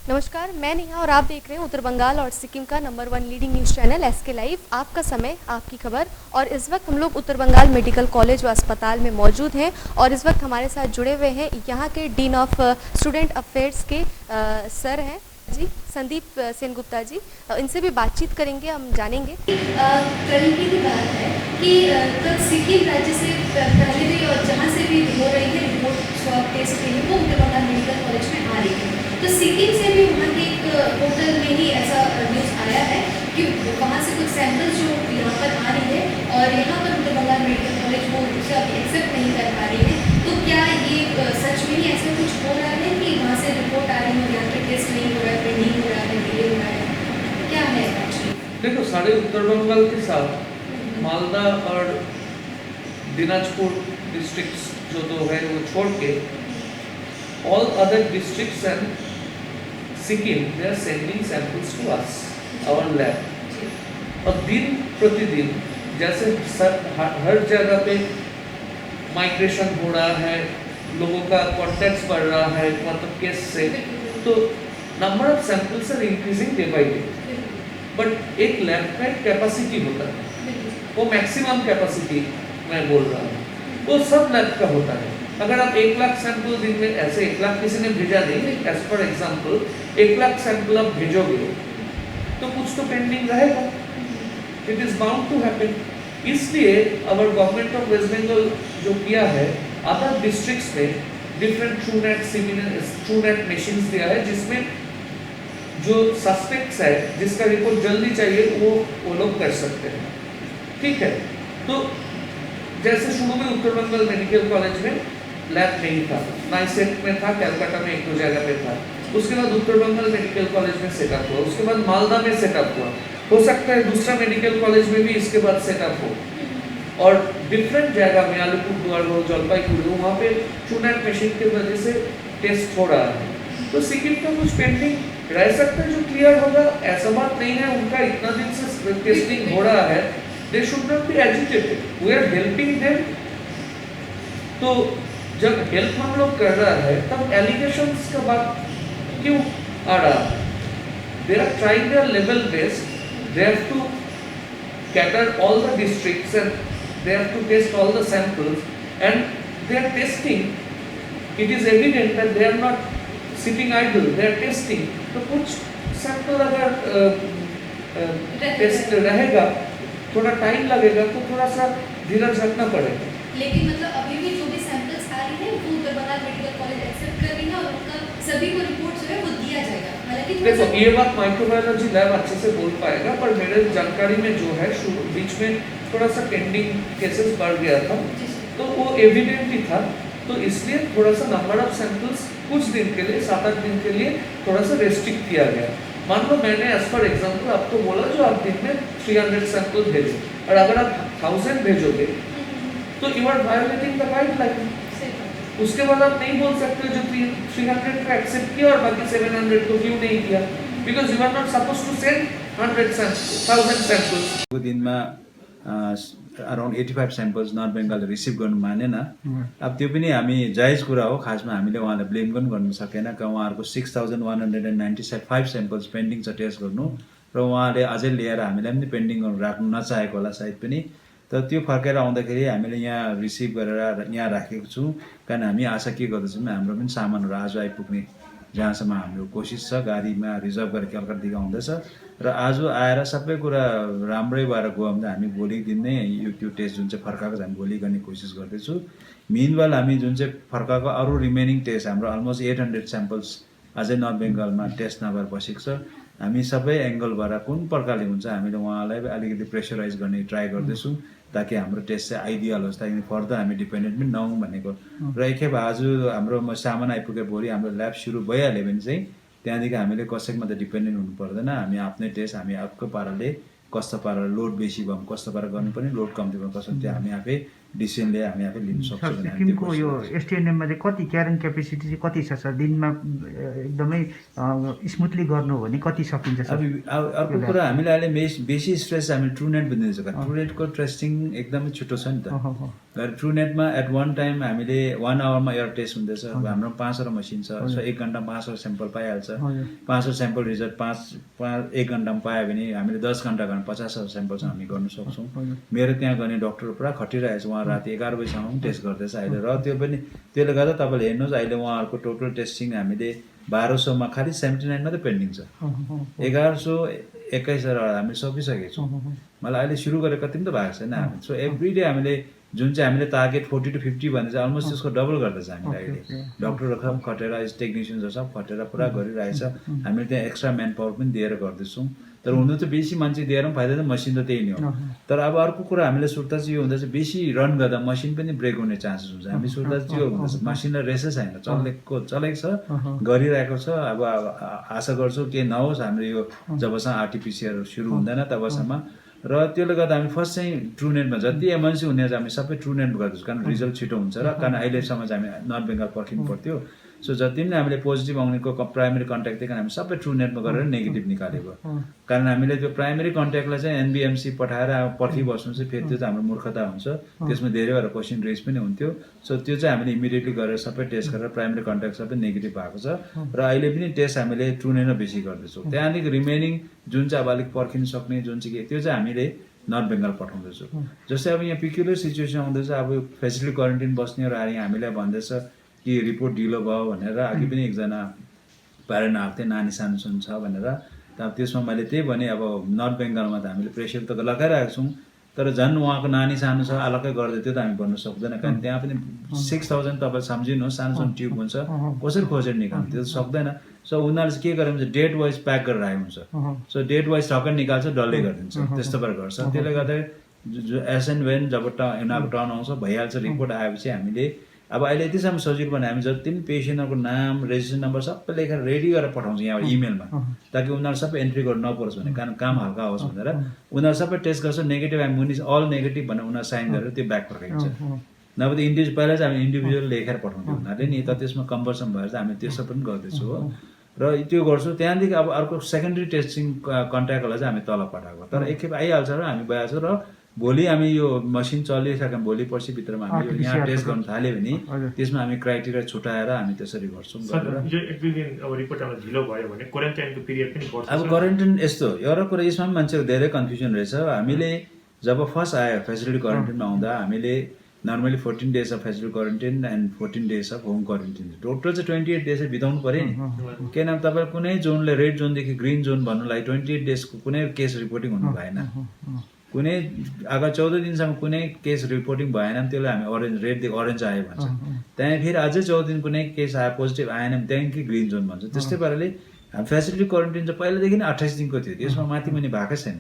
नमस्कार, मैं नेहा और आप देख रहे हैं उत्तर बंगाल और सिक्किम का number 1 leading news channel SK live. आपका समय, आपकी खबर। और इस वक्त हम लोग उत्तर बंगाल मेडिकल कॉलेज व अस्पताल में मौजूद हैं और इस वक्त हमारे साथ जुड़े हुए हैं यहाँ के डीन ऑफ स्टूडेंट अफेयर्स के सर हैं जी, संदीप सेनगुप्ता जी। इनसे भी बातचीत करेंगे, हम जानेंगे। कल की बात है कि कल सिक्किम राज्य से पहले भी और जहाँ से भी हो रही है रिपोर्ट स्वाब टेस्ट के लिए वो उत्तर बंगाल मेडिकल कॉलेज में आ रही है। तो सिक्किम से भी वहाँ के एक पोर्टल में ही ऐसा न्यूज़ आया है कि वहाँ से कुछ सैंपल्स जो यहाँ पर आ रही है और यहाँ पर उत्तर बंगाल मेडिकल कॉलेज वो उसे अभी एक्सेप्ट नहीं कर पा रही है। तो क्या ये सच में ही ऐसा कुछ हो रहा है कि वहाँ से रिपोर्ट आ रही है और यहाँ पे टेस्ट नहीं हो रहा है, पेंडिंग हो रहा है, डिले हो रहा है, क्या है एक्चुअली? देखो, सारे उत्तर बंगाल के साथ मालदा और दिनाजपुर डिस्ट्रिक्ट्स जो दो है वो छोड़ के all other districts and Sikkim, they are sending samples to us, our lab. और दिन प्रतिदिन जैसे हर जगह पे माइग्रेशन हो रहा है, लोगों का कॉन्टैक्ट्स बढ़ रहा है मतलब केस से, तो number of samples are increasing day by day. But एक लैब का कैपेसिटी होता है, वो मैक्सिमम कैपेसिटी मैं बोल रहा हूँ, वो सब लैब का होता है। अगर आप 1 लाख सैंपल दिन में, ऐसे 1 लाख किसी ने भेजा नहीं, एज पर एग्जाम्पल 1 लाख सैंपल आप भेजोगे तो कुछ तो पेंडिंग रहेगा, it is bound to happen. इसलिए our government of West Bengal जो किया है, अदर डिस्ट्रिक्ट्स में डिफरेंट ट्रूनेट मशीन्स दिया है, जिसमें जो सस्पेक्ट्स है जिसका रिपोर्ट जल्दी चाहिए वो लोग कर सकते हैं। ठीक है, तो जैसे शुरू में उत्तर बंगाल मेडिकल कॉलेज में लैब नहीं था, नाइसेट में था, कलकत्ता में 1-2 जगह पे था, उसके बाद उत्तर बंगाल मेडिकल कॉलेज में सेटअप हुआ, उसके बाद मालदा में सेटअप हुआ, हो सकता है दूसरा मेडिकल कॉलेज में भी इसके बाद सेटअप हो, और डिफरेंट जगह में अलीपुरद्वार हो, जलपाईगुड़ी, वहाँ पे ट्रूनेट मशीन की वजह से टेस्ट हो रहा है। तो सिक्किम का कुछ पेंडिंग रह सकता है जो क्लियर होगा, ऐसा बात नहीं है। उनका इतना दिन से टेस्टिंग हो रहा है, they should not be agitated, we are helping them। तो जब हेल्प हम लोग कर रहा है तब एलिगेशंस का बात क्यों आ रहा है? They are trying their level best, they have to cater all the districts and they have to test all the samples and they are testing, it is evident that they are not sitting idle, they are testing। तो कुछ sample अगर test रहेगा, थोड़ा time लगेगा, तो थोड़ा सा धीरज रखना पड़ेगा। लेकिन मतलब अभी भी जो भी सैंपल्स आ रही है वो उत्तर बंगाल मेडिकल कॉलेज एक्सेप्ट कर रही है और उनका सभी को रिपोर्ट जो है वो दिया जाएगा। हालांकि देखो, ये बात माइक्रोबायोलॉजी लैब अच्छे से बोल पाएगा, पर मेरे जानकारी में जो है बीच में थोड़ा सा पेंडिंग केसेस बढ़ गया था, तो वो एविडेंट ही था, तो इसलिए थोड़ा सा नंबर ऑफ सैंपल्स कुछ दिन के लिए, 7-8 दिन के लिए थोड़ा सा रेस्ट्रिक्ट किया गया। मान लो मैंने एज पर एग्जाम्पल आपको बोला जो आप दिन में 300 सैंपल भेजो, और अगर आप 1000 भेजोगे तो you are violating the guideline. उसके बाद आप नहीं बोल सकते जो 300 का एक्सेप्ट किया और बाकी 700 को क्यों नहीं किया, because you are not suppose to send 1000 samples. दिन में अराउन्ड 85 सैम्पल्स नर्थ बेङ्गलले रिसिभ गर्नु मानेन। अब त्यो पनि हामी जायज कुरा हो, खासमा हामीले उहाँलाई ब्लेम पनि गर्नु सकेन। उहाँहरूको 6195 सैम्पल्स पेन्डिङ छ टेस्ट गर्नु, र उहाँले अझै लिएर हामीलाई पनि पेन्डिङ गर्नु राख्नु नचाहेको होला सायद पनि। तर त्यो फर्केर आउँदाखेरि हामीले यहाँ रिसिभ गरेर यहाँ राखेको छौँ, कारण हामी आशा के गर्दछौँ हाम्रो पनि सामानहरू आज आइपुग्ने जहाँसम्म हाम्रो कोसिस छ। गाडीमा रिजर्भ गरेर कलकत्तादेखि आउँदैछ, र आज आएर सबै कुरा राम्रै भएर गयो भने हामी भोलि दिन नै यो त्यो टेस्ट जुन चाहिँ फर्काएको छ हामी भोलि गर्ने कोसिस गर्दैछौँ। मिनवाल हामी जुन चाहिँ फर्काएको अरू रिमेनिङ टेस्ट हाम्रो अलमोस्ट 800 सैम्पल्स अझै नर्थ बेङ्गलमा टेस्ट नभएर बसेको छ। हामी सबै एङ्गलबाट कुन प्रकारले हुन्छ हामीले उहाँलाई अलिकति प्रेसराइज गर्ने ट्राई गर्दैछौँ, ताकि हाम्रो टेस्ट चाहिँ आइडियल होस्, ताकि फर्दर हामी डिपेन्डेन्ट पनि नहौँ भनेको। र एकखेप आज हाम्रो सामान आइपुगे भोलि हाम्रो ल्याब सुरु भइहाल्यो भने चाहिँ त्यहाँदेखि हामीले कसैमा त डिपेन्डेन्ट हुनु पर्दैन। हामी आफ्नै टेस्ट हामी आफ्नो पाराले कस्तो पाराले लोड बेसी भयो कस्तो पारा गर्नुपर्ने, लोड कम्ती भयो कस्तो त्यो हामी आफै डिसिजनले हामी आफै लिन सक्छौँ सर भने हामी त्यो सिक्किमको यो गर्छौँ। एसटिएनएममा चाहिँ कति क्यारिङ क्यापेसिटी चाहिँ कति छ सर? दिनमा एकदमै स्मुथली गर्नु हो भने कति सकिन्छ सर? अब अर्को कुरा हामीले अहिले बेसी स्ट्रेस हामी ट्रुनेट दिँदैछौँ। ट्रुनेटको टेस्टिङ एकदमै छिटो छ नि त। ट्रुनेटमा एट वान टाइम हामीले 1 आवरमा एउटा टेस्ट हुँदैछ। हाम्रो 5वटा मसिन छ, सो 1 घन्टामा 5वटा स्याम्पल पाइहाल्छ। 5वटा स्याम्पल रिजल्ट 1 घन्टामा पायो भने हामीले 10 घन्टा गर्न 50वटा स्याम्पल चाहिँ हामी गर्न सक्छौँ। मेरो त्यहाँ गर्ने डक्टर पुरा खटिरहेको छ, उहाँ राति 11 बजीसम्म पनि टेस्ट गर्दैछ अहिले। र त्यो पनि त्यसले गर्दा तपाईँले हेर्नुहोस् अहिले उहाँहरूको टोटल टेस्टिङ हामीले 1200मा खालि 79 मात्रै पेन्डिङ छ। 1100-2100 हामीले सकिसकेको छौँ। मलाई अहिले सुरु गरेर कति पनि त भएको छैन हामी। सो एभ्री डे हामीले जुन चाहिँ हामीले टार्गेट 40 to 50 भन्ने चाहिँ अलमोस्ट त्यसको डबल गर्दैछ हामीले अहिले। डक्टरहरू सब खटेर टेक्निसियन्सहरू सब खटेर पुरा गरिरहेछ। हामीले त्यहाँ एक्स्ट्रा म्यान पावर पनि दिएर गर्दैछौँ। तर हुनु त बेसी मान्छे दिएर पनि फाइदा त मसिन त त्यही नै हो। तर अब अर्को कुरा हामीले सुर्ता चाहिँ यो हुँदैछ बेसी रन गर्दा मसिन पनि ब्रेक हुने चान्सेस हुन्छ। हामी सुर्ता चाहिँ यो हुँदैछ मसिनलाई रेसै छैन, चलेको छ, गरिरहेको छ। अब आशा गर्छु के नहोस् हाम्रो यो जबसम्म आरटिपिसिआर सुरु हुँदैन तबसम्म। र त्यसले गर्दा हामी फर्स्ट चाहिँ ट्रुनेटमा जति एमर्जेन्सी हुने हामी सबै ट्रुनेट गर्दैछौँ, कारण रिजल्ट छिटो हुन्छ र कारण अहिलेसम्म चाहिँ हामी नर्थ बेङ्गाल पर्खिनु पर्थ्यो। सो जति पनि हामीले पोजिटिभ आउनेको प्राइमेरी कन्ट्याक्ट थियो हामी सबै ट्रुनेटमा गरेर नेगेटिभ निकालेको। कारण हामीले त्यो प्राइमेरी कन्ट्याक्टलाई चाहिँ एनबिएमसी पठाएर पर्खिबस्नु चाहिँ फेरि त्यो चाहिँ हाम्रो मूर्खता हुन्छ। त्यसमा धेरैवटा क्वेसन रेज पनि हुन्थ्यो। सो त्यो चाहिँ हामीले इमिडिएटली गरेर सबै टेस्ट गरेर प्राइमेरी कन्ट्याक्ट सबै नेगेटिभ भएको छ। र अहिले पनि टेस्ट हामीले ट्रुनेटमा बेसी गर्दैछौँ। त्यहाँदेखि रिमेनिङ जुन चाहिँ अब अलिक पर्खिन सक्ने जुन चाहिँ त्यो चाहिँ हामीले नर्थ बेङ्गाल पठाउँदैछौँ। जस्तै अब यहाँ पिक्युलर सिचुएसन आउँदैछ, अब फेसिलिटी क्वारेन्टाइन बस्नेहरू आएर हामीलाई भन्दैछ कि रिपोर्ट ढिलो भयो भनेर। अघि पनि एकजना प्यारेन्ट आएको थियो, नानी सानो सानो छ भनेर। अब त्यसमा मैले त्यही भने अब नर्थ बेङ्गालमा त हामीले प्रेसर त लगाइरहेको छौँ, तर झन् उहाँको नानी सानो छ अलग्गै गर्दै त्यो त हामी भन्नु सक्दैन। कारण त्यहाँ पनि 6000 तपाईँ सम्झिनुहोस्, सानो सानो ट्युब हुन्छ, कसरी खोजेर निकाल्नु त्यो त सक्दैन। सो उनीहरूले चाहिँ के गरे भने डेट वाइज प्याक गरेर आएको हुन्छ। सो डेट वाइज ठक्कै निकाल्छ, डल्लै गरिदिन्छ, त्यस्तो पारा गर्छ। त्यसले गर्दा एस एन्ड वेन जब उनीहरूको टर्न आउँछ भइहाल्छ। रिपोर्ट आएपछि हामीले अब अहिले यतिसम्म सजिलो भने हामी जति पनि पेसेन्टहरूको नाम रेजिस्ट्रेसन नम्बर सबै लेखेर रेडी गरेर पठाउँछ यहाँ इमेलमा, ताकि उनीहरू सबै एन्ट्री गर्नु नपरोस् भने, कारण काम हल्का होस् भनेर। उनीहरू सबै टेस्ट गर्छ, नेगेटिभ हामी मुनि अल नेगेटिभ भनेर उनीहरू साइन गरेर त्यो ब्याक फर्काइन्छ। नभए त पहिला चाहिँ हामी इन्डिभिजुअल लेखेर पठाउँथ्यौँ उनीहरूले नि, त त्यसमा कम्पलसन भएर चाहिँ हामी त्यसो पनि गर्दैछौँ हो। र त्यो गर्छौँ। त्यहाँदेखि अब अर्को सेकेन्डरी टेस्टिङ कन्ट्याक्टहरूलाई चाहिँ हामी तल पठाएको, तर एकखेप आइहाल्छ र हामी भइहाल्छ। र भोलि हामी यो मसिन चलिसक्यो भोलि पर्सि भित्रमा हामी यहाँ टेस्ट गर्न थाल्यो भने त्यसमा हामी क्राइटेरिया छुटाएर हामी त्यसरी गर्छौँ। अब क्वारेन्टाइन यस्तो एउटा कुरा यसमा पनि मान्छेको धेरै कन्फ्युजन रहेछ। हामीले जब फर्स्ट आयो फेसिलिटी क्वारेन्टाइनमा आउँदा हामीले normally 14 days of facility quarantine and 14 days of home quarantine, total चाहिँ 28 days बिताउनु पऱ्यो नि। किनभने तपाईँ कुनै जोनले रेड जोनदेखि ग्रिन जोन भन्नुलाई 28 days कुनै केस रिपोर्टिङ हुनु भएन। कुनै अगर 14 दिनसम्म कुनै केस रिपोर्टिङ भएन भने त्यसलाई हामी अरेन्ज, रेडदेखि अरेन्ज आयो भन्छ। त्यहाँदेखि फेरि अझै 14 दिन कुनै केस आयो पोजिटिभ आएन भने त्यहाँदेखि ग्रिन जोन भन्छ। त्यस्तै पाराले हामी फेसिलिटी क्वारेन्टाइन चाहिँ पहिलादेखि नै 28 दिनको थियो, त्यसमा माथि मुनि भएकै छैन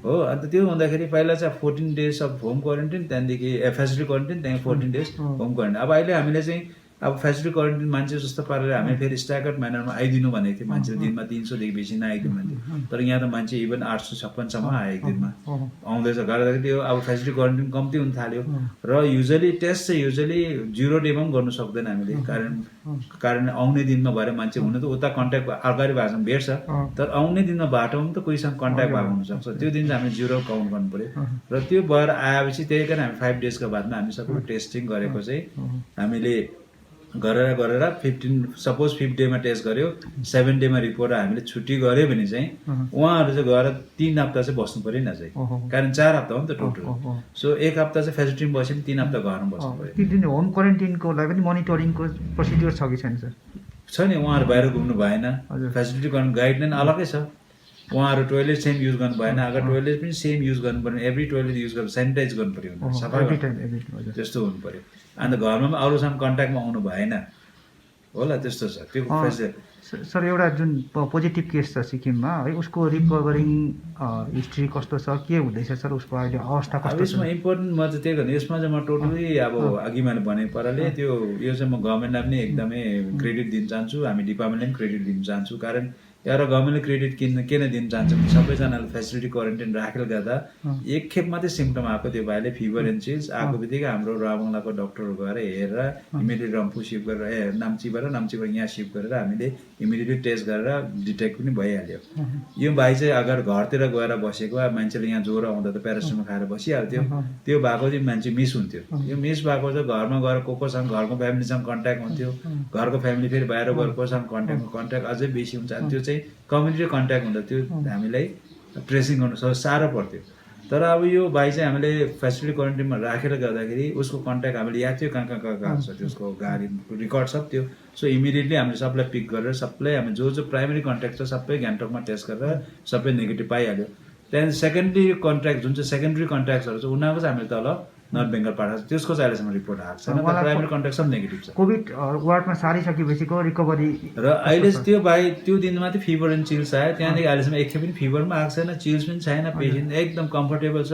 हो। अन्त त्यो हुँदाखेरि पहिला चाहिँ 14 days अफ होम क्वारेन्टाइन, त्यहाँदेखि फेसिलिटी क्वारेन्टाइन, त्यहाँदेखि 14 days होम क्वारेन्टाइन। अब अहिले हामीले चाहिँ अब फेसिलिटी क्वारेन्टाइन मान्छे जस्तो पारेर हामी फेरि स्ट्यागर्ड म्यानरमा आइदिनु भनेको थियो। मान्छे दिनमा 300 देखि बेसी नआइदिनु भन्थ्यो, तर यहाँ त मान्छे इभन 856सम्म आयो एक दिनमा आउँदैछ। गर्दाखेरि त्यो अब फेसिलिटी क्वारेन्टाइन कम्ती हुन थाल्यो। र युजली टेस्ट चाहिँ युजली 0 डेमा पनि गर्नु सक्दैन हामीले, कारण आउने दिनमा भएर मान्छे हुनु त उता कन्ट्याक्ट अगाडि भाषामा भेट्छ, तर आउने दिनमा बाटोमा त कोहीसँग कन्ट्याक्ट भएको हुनसक्छ। त्यो दिन चाहिँ हामीले 0 काउन्ट गर्नु पऱ्यो। र त्यो भएर आएपछि त्यही कारण हामी 5 days बादमा हामी सबै टेस्टिङ गरेको चाहिँ हामीले गरेर 15 सपोज 5th डेमा टेस्ट गर्यो, 7th डेमा रिपोर्ट हामीले छुट्टी गऱ्यो भने चाहिँ उहाँहरू चाहिँ गएर 3 हप्ता चाहिँ बस्नु पऱ्यो नि चाहिँ, कारण 4 हप्ता हो नि त टोटल। सो 1 हप्ता चाहिँ फेसिलिटीमा बस्यो भने 3 हप्ता घरमा बस्नु पऱ्यो। 3 दिन होम क्वारेन्टाइनको लागि पनि मोनिटरिङको प्रोसिड्युर छ कि छैन सर? छ नि, उहाँहरू बाहिर घुम्नु भएन, फेसिलिटी गर्नु गाइडलाइन अलगै छ। उहाँहरू टोइलेट सेम युज गर्नु भएन, अगर टोइलेट पनि सेम युज गर्नु पऱ्यो, एभ्री टोइलेट युज गर्नु सेनिटाइज गर्नु पऱ्यो, सफा त्यस्तो हुनु पऱ्यो। अन्त घरमा पनि अरूसँग कन्ट्याक्टमा आउनु भएन होला, त्यस्तो छ त्यो फेसिलिटी। सर एउटा जुन पोजिटिभ केस छ सिक्किममा है, उसको रिकभरिङ हिस्ट्री कस्तो छ, के हुँदैछ सर, उसको अहिले अवस्था कस्तो छ? यसमा इम्पोर्टेन्ट म चाहिँ त्यही गर्नु, यसमा चाहिँ म टोटली अब अघि मैले भने पाराले त्यो यो चाहिँ म गभर्मेन्टलाई पनि एकदमै क्रेडिट दिन चाहन्छु, हामी डिपार्टमेन्टलाई पनि क्रेडिट दिन चाहन्छु। कारण या र गभर्मेन्टले क्रेडिट किन दिन चाहन्छ भने सबैजनाले फेसिलिटी क्वारेन्टाइन राखेर गर्दा एक खेप मात्रै सिम्पटम आएको त्यो भाइले फिभर एन्ड चिल्स आएको बित्तिकै हाम्रो राबङ्लाको डक्टरहरू गएर हेरेर इमिडिएट रम्फू सिफ्ट गरेर नाम्चीबाट यहाँ सिफ्ट गरेर हामीले इमिडिएटली टेस्ट गरेर डिटेक्ट पनि भइहाल्यो। यो भाइ चाहिँ अगर घरतिर गएर बसेको मान्छेले यहाँ ज्वरो आउँदा त प्यारासिटामोल खाएर बसिहाल्थ्यो, त्यो भएको चाहिँ मान्छे मिस हुन्थ्यो। यो मिस भएको चाहिँ घरमा गएर कोसँग घरको फ्यामिलीसँग कन्ट्याक्ट हुन्थ्यो, घरको फ्यामिली फेरि बाहिर गएर कोसँग कन्ट्याक्ट अझै बेसी हुन्छ। त्यो चाहिँ कम्युनिटी कन्ट्याक्ट हुँदा त्यो हामीलाई ट्रेसिङ गर्नु साह्रो पर्थ्यो। तर अब यो भाइ चाहिँ हामीले फेसिलिटी क्वारेन्टाइनमा राखेर गर्दाखेरि उसको कन्ट्याक्ट हामीले याद थियो कहाँ कहाँ छ, त्यसको गाडी रेकर्ड सब थियो। सो इमिडिएटली हामीले सबलाई पिक गरेर सबलाई हामी जो प्राइमेरी कन्ट्याक्ट छ सबै गान्तोकमा टेस्ट गरेर सबै नेगेटिभ पाइहाल्यो। त्यहाँदेखि सेकेन्डरी कन्ट्याक्ट जुन चाहिँ सेकेन्डरी कन्ट्याक्ट्सहरू छ उनीहरूको चाहिँ हामीले तल नर्थ बेङ्गल पठाएको छ, त्यसको चाहिँ अहिलेसम्म रिपोर्ट आएको छैन। प्राइमेरी कन्ट्याक्ट सब नेगेटिभ छ। कोभिड वार्डमा सारिसकेपछिको रिकभरी र अहिले त्यो भाइ त्यो दिनमा चाहिँ फिभर एन्ड चिल्स आयो, त्यहाँदेखि अहिलेसम्म एकखेप पनि फिभर पनि आएको छैन, चिल्स पनि छैन, पेसेन्ट एकदम कम्फर्टेबल छ।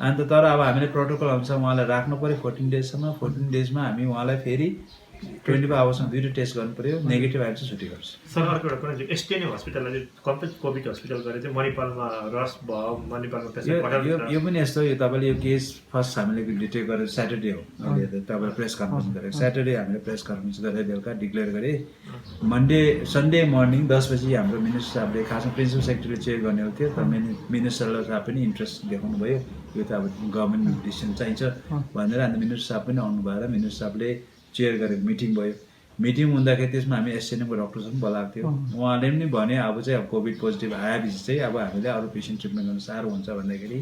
अन्त तर अब हामीले प्रोटोकल अनुसार उहाँलाई राख्नु पऱ्यो 14 डेजसम्म। 14 डेजमा हामी उहाँलाई फेरि 24 आवर्समा 2टा टेस्ट गर्नु पऱ्यो, नेगेटिभ आएर चाहिँ छुट्टी गर्छ। सर अर्को एउटा कुरा चाहिँ एसटिएनएम हस्पिटललाई कम्प्लिट कोभिड हस्पिटल गरेर चाहिँ मणिपालमा रस भयो, मणिपालमा पेसेन्ट पठाएको यो पनि यस्तो यो तपाईँले यो केस फर्स्ट हामीले डिटेक्ट गरेर स्याटरडे हो, अहिले तपाईँले प्रेस कन्फरेन्स गरेको स्याटरडे हामीले प्रेस कन्फरेन्स गरेर बेलुका डिक्लेयर गरेँ। सन्डे मर्निङ 10 बजी हाम्रो मिनिस्टर साहबले खासमा प्रिन्सिपल सेक्रेटरीले चेक गर्ने हो थियो, तर मिनिस्टरलाई साहब पनि इन्ट्रेस्ट देखाउनु भयो, यो त अब गभर्मेन्ट डिसिसन चाहिन्छ भनेर। अन्त मिनिस्टर साहब पनि आउनु भएर मिनिस्टर साहबले चेयर गरेको मिटिङ भयो। मिटिङ हुँदाखेरि त्यसमा हामी एसटिएनएमको डक्टरसँग बोलाएको थियो। उहाँले पनि भने अब चाहिँ अब कोभिड पोजिटिभ आएपछि चाहिँ अब हामीले अरू पेसेन्ट ट्रिटमेन्ट गर्न साह्रो हुन्छ भन्दाखेरि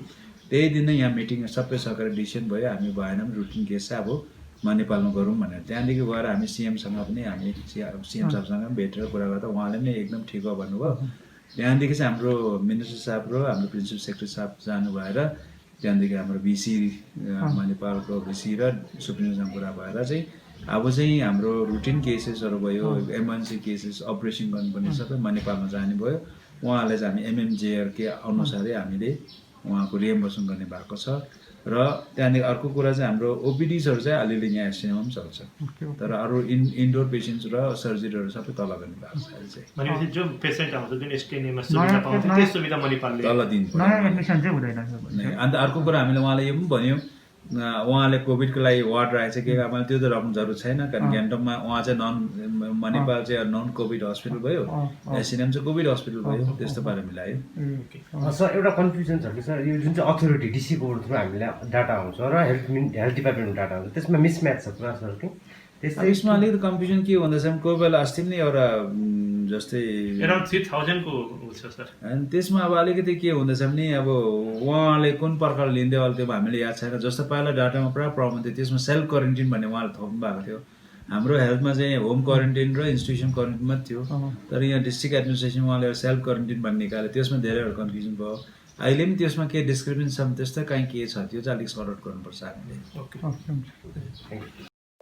त्यही दिन नै यहाँ मिटिङ सबै सरकारी डिसिसन भयो, हामी भएन पनि रुटिन केस चाहिँ अब मणिपालमा गरौँ भनेर। त्यहाँदेखि गएर हामी सिएमसँग पनि हामी सिएम साहबसँग पनि भेटेर कुरा गर्दा उहाँले पनि एकदम ठिक हो भन्नुभयो। त्यहाँदेखि चाहिँ हाम्रो मिनिस्टर साहब र हाम्रो प्रिन्सिपल सेक्रेटरी साहब जानु भएर त्यहाँदेखि हाम्रो भिसी मणिपालको भिसी र सुप्रिमसँग कुरा भएर चाहिँ अब चाहिँ हाम्रो रुटिन केसेसहरू भयो, इमर्जेन्सी केसेस अपरेसन गर्नुपर्ने सबै मणिपालमा जाने भयो। उहाँलाई चाहिँ हामी एमएमजेआर के अनुसारै हामीले उहाँको रिएम्बर्सन गर्ने भएको छ। र त्यहाँदेखि अर्को कुरा चाहिँ हाम्रो ओपिडिजहरू चाहिँ अलिअलि यहाँ एसटिएनएममा पनि चल्छ, तर अरू इन्डोर पेसेन्ट्स र सर्जरीहरू सबै तल गर्ने भएको छ। अहिले चाहिँ भनेपछि जो पेसेन्ट आउँछ जुन एसटिएनएममा सुविधा पाउँछ त्यो सुविधा मणिपालले तल दिन्छ, नयाँ एडमिसन चाहिँ हुँदैन। अन्त अर्को कुरा हामीले उहाँलाई यो पनि भन्यो उहाँले कोभिडको लागि वार्ड राखेको छ कि मैले त्यो त राख्नु जरुरत छैन, कारण गान्तोकमा उहाँ चाहिँ मणिपाल चाहिँ नन कोभिड हस्पिटल भयो, एसटिएनएम चाहिँ कोभिड हस्पिटल भयो, त्यस्तो पाराले मिलायो। सर एउटा कन्फ्युजन छ कि सर यो जुन चाहिँ अथोरिटी डिसीको थ्रु हामीलाई डाटा आउँछ र हेल्थ डिपार्टमेन्टको डाटा आउँछ त्यसमा मिसम्याच छ पुरा सर कि यसमा अलिकति कन्फ्युजन के भन्दैछ कोही बेला अस्ति नै एउटा जस्तै अराउन्ड 3000 को छ सर। अनि त्यसमा अब अलिकति के हुँदैछ भने अब उहाँले कुन प्रकारले लिँदै होला त्यो हामीले याद छैन। जस्तो पहिला डाटामा पुरा प्रब्लम थियो, त्यसमा सेल्फ क्वारेन्टाइन भन्ने उहाँले थप्नु भएको थियो। हाम्रो हेल्थमा चाहिँ होम क्वारेन्टाइन र इन्स्टिट्युसन क्वारेन्टाइन मात्रै थियो, तर यहाँ डिस्ट्रिक्ट एडमिनिस्ट्रेसन उहाँले सेल्फ क्वारेन्टाइन भन्ने निकाल्यो, त्यसमा धेरैवटा कन्फ्युजन भयो। अहिले पनि त्यसमा के डिस्क्रिपेन्सी छ त्यस्तै कहीँ के छ त्यो चाहिँ अलिक सर्ट आउट गर्नुपर्छ हामीले।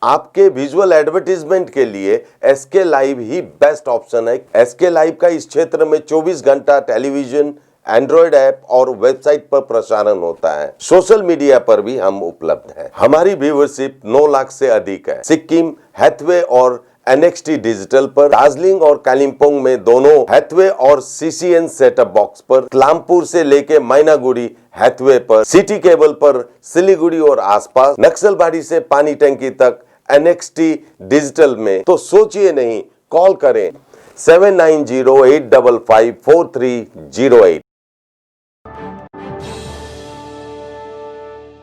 आपके विजुअल एडवर्टीजमेंट के लिए एसके लाइव ही बेस्ट ऑप्शन है। एसके लाइव का इस क्षेत्र में 24 घंटा टेलीविजन, एंड्रॉयड ऐप और वेबसाइट पर प्रसारण होता है। सोशल मीडिया पर भी हम उपलब्ध हैं। हमारी व्यूवरशिप 9 लाख से अधिक है। सिक्किम, हैथवे और NXT डिजिटल पर, दार्जिलिंग और कालिम्पोंग में दोनों हैथवे और CCN सेटअप बॉक्स पर, क्लामपुर से लेके मैनागुड़ी हैथवे पर, सिटी केबल पर सिलीगुड़ी और आसपास, नक्सलबाड़ी से पानी टंकी तक NXT डिजिटल में। तो सोचिए नहीं, कॉल करें 7908554308।